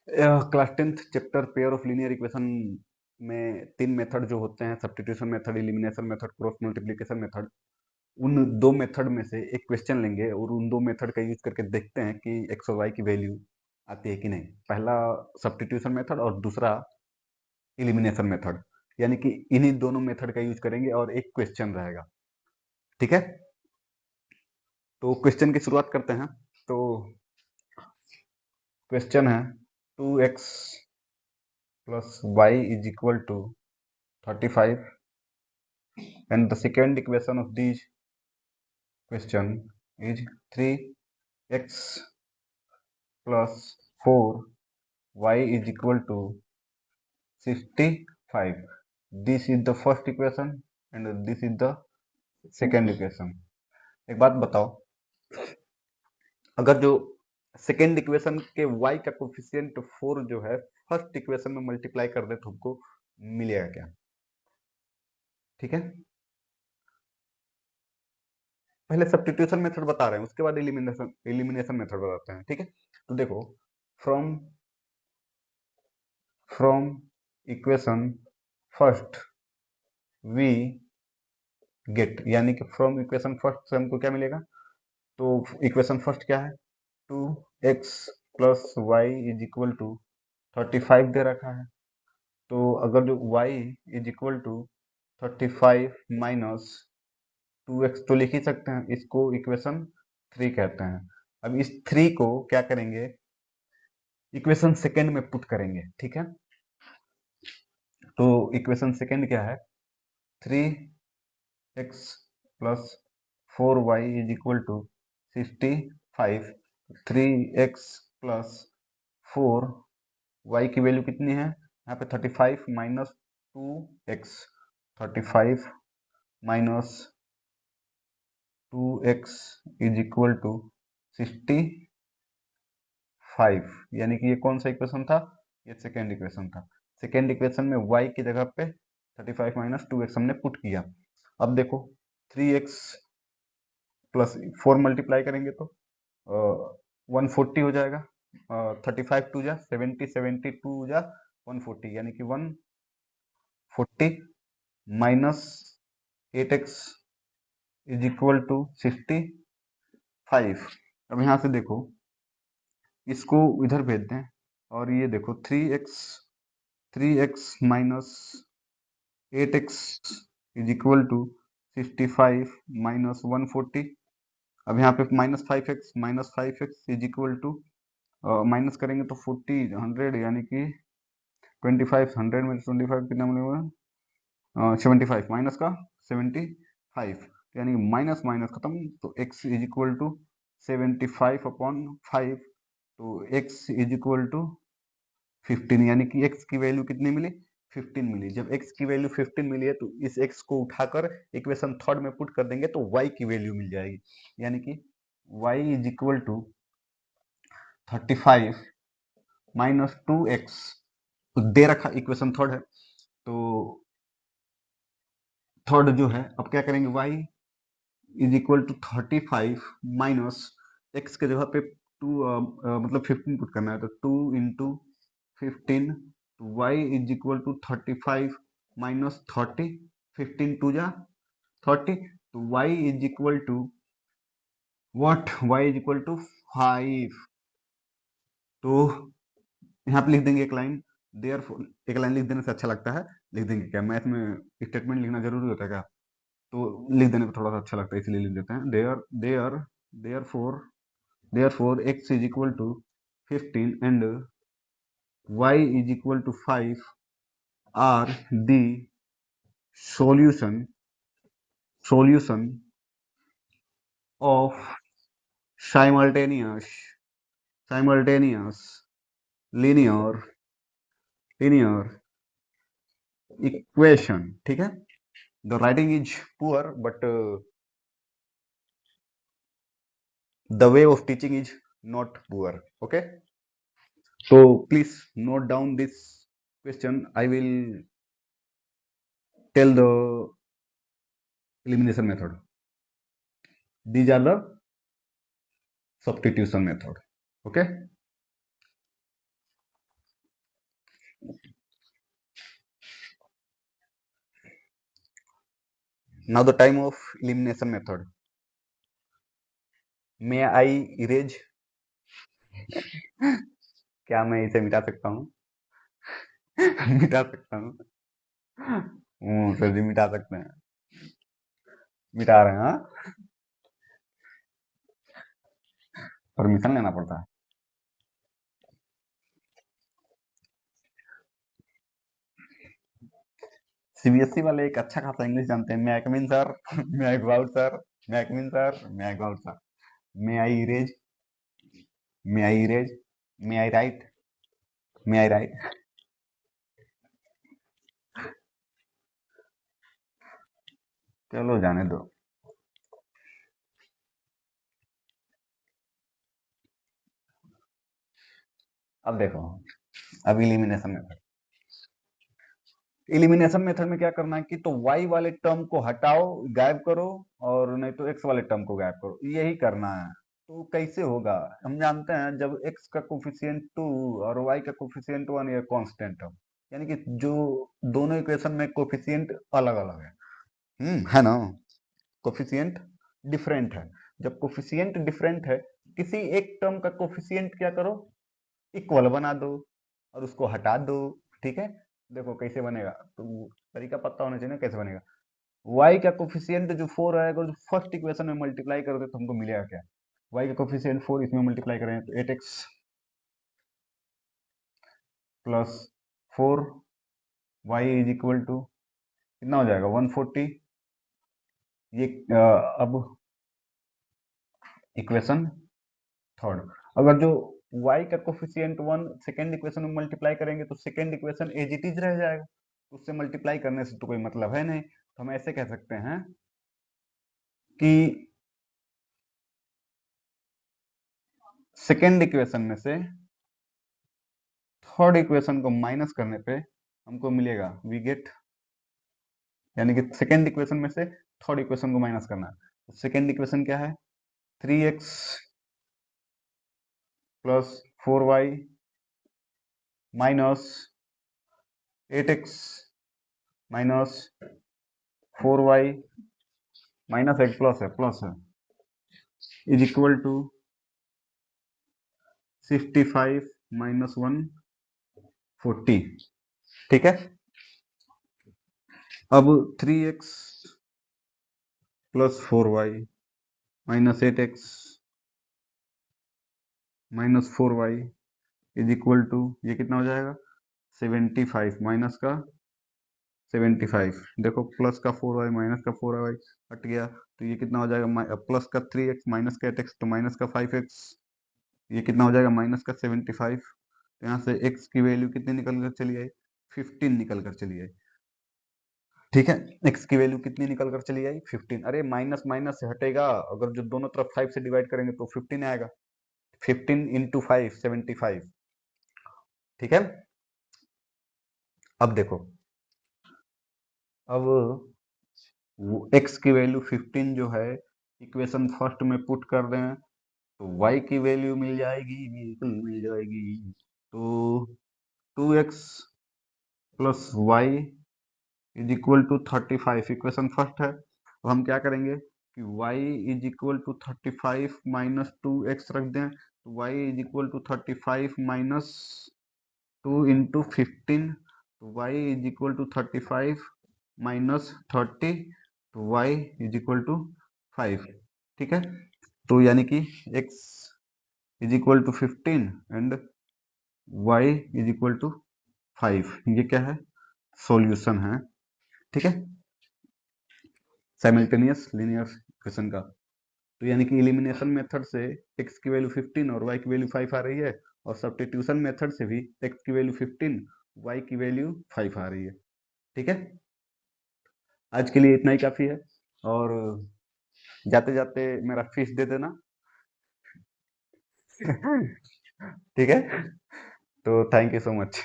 Class 10th chapter pair of linear equation में तीन method जो होते हैं, substitution method, elimination method, cross multiplication method, उन दो मेथड में से एक क्वेश्चन लेंगे और उन दो मेथड का यूज करके देखते हैं कि एक्स और वाई की वैल्यू आती है कि नहीं। पहला सब्स्टिट्यूशन मेथड और दूसरा एलिमिनेशन मेथड, यानी कि इन्हीं दोनों मेथड का यूज करेंगे और एक क्वेश्चन रहेगा। ठीक है, तो क्वेश्चन की शुरुआत करते हैं। तो क्वेश्चन है 2x plus Y is equal to 35 and the second equation of this question is 3x plus 4y is equal to 65. This is the first equation and this is the second equation. एक बात बताओ, अगर जो second equation के y का coefficient 4 जो है first equation में मल्टीप्लाई कर दे तो हमको मिलेगा क्या? ठीक है, पहले सब्स्टिट्यूशन मेथड बता रहे हैं, उसके बाद एलिमिनेशन मेथड बताते हैं। ठीक है, तो देखो, from from equation first we get, यानी कि फ्रॉम इक्वेशन फर्स्ट से हमको क्या मिलेगा? तो इक्वेशन फर्स्ट क्या है? 2x plus Y is equal to 35 दे रखा है। तो अगर जो y is equal to 35 minus 2x तो लिख ही सकते हैं, इसको इक्वेशन 3 कहते हैं। अब इस 3 को क्या करेंगे? इक्वेशन सेकेंड में पुट करेंगे। ठीक है, तो इक्वेशन सेकेंड क्या है? 3x plus 4y is equal to 65। 3x plus 4y की वैल्यू कितनी है यहाँ पे? 35 minus 2x, 35 minus 2x is equal to 65, यानी कि ये कौन सा इक्वेशन था? ये सेकेंड इक्वेशन था। सेकेंड इक्वेशन में y की जगह पे 35 माइनस 2x हमने पुट किया। अब देखो, 3x प्लस 4 मल्टीप्लाई करेंगे तो 140 हो जाएगा। 35 टू जा 70, 72 जा 140, यानी कि 140 minus 8x is equal to 65। अब यहाँ से देखो, इसको इधर भेज दें और ये देखो 3x minus 8x is equal to 65 minus 140। अब यहाँ पे minus 5x is equal to, minus करेंगे तो 40 100, यानी कि 25 100 में 25 कितना मिलेगा? 75 माइनस का 75, यानी कि माइनस माइनस खत्म, तो x is equal to 75 upon 5, तो x इज इक्वल टू 15, यानी कि x की वैल्यू कितनी मिली? 15 मिली। जब x की वैल्यू 15 मिली है तो इस x को उठाकर इक्वेशन थर्ड में पुट कर देंगे तो y की वैल्यू मिल जाएगी, यानी कि y is equal to 35 minus 2x दे रखा, इक्वेशन थर्ड है। तो थर्ड जो है, अब क्या करेंगे? y is equal to 35 minus x के जगह पे 2 मतलब 15 पुट करना है, तो 2 इंटू 15, तो y is equal to 35 minus 30, 15 two जा 30, तो y is equal to what? y is equal to 5। तो यहाँ पे लिख देंगे एक लाइन, देयर, एक लाइन लिख देने से अच्छा लगता है, लिख देंगे क्या? मैथ में स्टेटमेंट लिखना जरूरी होता है क्या? तो लिख देने पर थोड़ा सा अच्छा लगता है, इसलिए लिख देते हैं। There there there four x is equal to 15 and y is equal to 5 are the solution of simultaneous linear equation। ठीक है, the writing is poor but the way of teaching is not poor. Okay, so please note down this question. I will tell the elimination method. These are the substitution method. Okay, now the time of elimination method. May I erase? क्या मैं इसे मिटा सकता हूँ? मिटा सकता हूँ. Sir जी मिटा सकते हैं. मिटा रहे हैं, हाँ. परमिशन लेना पड़ता है. सीबीएसई वाले एक अच्छा खासा इंग्लिश जानते हैं. May I come in sir, may I go out sir, may I come in sir, may I go out sir. May I erase? May I erase? May I write? May I write? चलो जाने दो. अब देखो, अब इलिमिनेशन मेथड. इलिमिनेशन मेथड में क्या करना है कि तो y वाले टर्म को हटाओ, गायब करो, और नहीं तो x वाले टर्म को गायब करो, यही करना है. तो कैसे होगा? हम जानते हैं जब x का कोफिशिएंट 2 और y का कोफिशिएंट 1 ये कांस्टेंट हो, यानी कि जो दोनों इक्वेशन में कोफिशिएंट अलग अलग है. है ना. कोफिशिएंट डिफरेंट है. जब कोफिशिएंट डिफरेंट है, किसी एक टर्म का कोफिशिएंट क्या करो, इक्वल बना दो और उसको हटा दो. ठीक है. देखो कैसे बनेगा, तो तरीका पता होना चाहिए ना कैसे बनेगा. y का कोफिशिएंट जो 4 आएगा, जो फर्स्ट इक्वेशन में मल्टीप्लाई कर दे तो हमको मिलेगा क्या? y का कोफिशिएंट 4, इसमें मल्टीप्लाई करें तो 8x plus 4 y is equal to कितना हो जाएगा, 140. ये अब इक्वेशन थर्ड. अगर जो y का कोफिशिएंट 1 सेकेंड इक्वेशन में मल्टीप्लाई करेंगे तो second equation as it is रह जाएगा. उससे मल्टीप्लाई करने से तो कोई मतलब है नहीं, तो हम ऐसे कह सकते हैं कि सेकेंड इक्वेशन में से थर्ड इक्वेशन को माइनस करने पे हमको मिलेगा वी गेट, यानी कि सेकेंड इक्वेशन में से थर्ड इक्वेशन को माइनस करना है. तो सेकेंड इक्वेशन क्या है, 3x plus 4y minus 8x minus 4y माइनस एक प्लस है इज इक्वल टू 65 माइनस 140. ठीक है. अब 3x plus 4y minus 8x minus 4y is equal to, ये कितना हो जाएगा, 75 माइनस का 75. देखो प्लस का 4y माइनस का 4y हट गया, तो ये कितना हो जाएगा, प्लस का 3x माइनस का 8x तो माइनस का 5x. ये कितना हो जाएगा, माइनस का 75. तो यहाँ से x की वैल्यू कितनी निकल कर चली आई, 15 निकल कर चली आई. ठीक है. x की वैल्यू कितनी निकल कर चली आई, 15. अरे माइनस माइनस से हटेगा, अगर जो दोनों तरफ 5 से डिवाइड करेंगे तो 15 आएगा. 15 इंटू 5 75. ठीक है. अब देखो, अब x की वैल्यू 15 जो है इक्वेशन फर्स्ट में पुट कर दें तो y की वैल्यू मिल जाएगी, बिल्कुल मिल जाएगी. तो 2x plus Y is equal to 35, equation first है. तो हम क्या करेंगे कि y is equal to 35 minus 2x रख दें, तो y is equal to 35 minus 2 into 15. तो y is equal to 35 minus 30, तो y इज इक्वल टू 5. ठीक है. तो यानी कि x is equal to 15 and y is equal to 5. ये क्या है, सॉल्यूशन है. ठीक है. साइमल्टेनियस लीनियर इक्वेशन का. तो यानी कि एलिमिनेशन मेथड से x की वैल्यू 15 और y की वैल्यू 5 आ रही है, और सब्स्टिट्यूशन मेथड से भी x की वैल्यू 15 y की वैल्यू 5 आ रही है. ठीक है. आज के लिए इतना ही काफी है, और जाते जाते मेरा फीस दे देना. ठीक है. तो थैंक यू सो मच.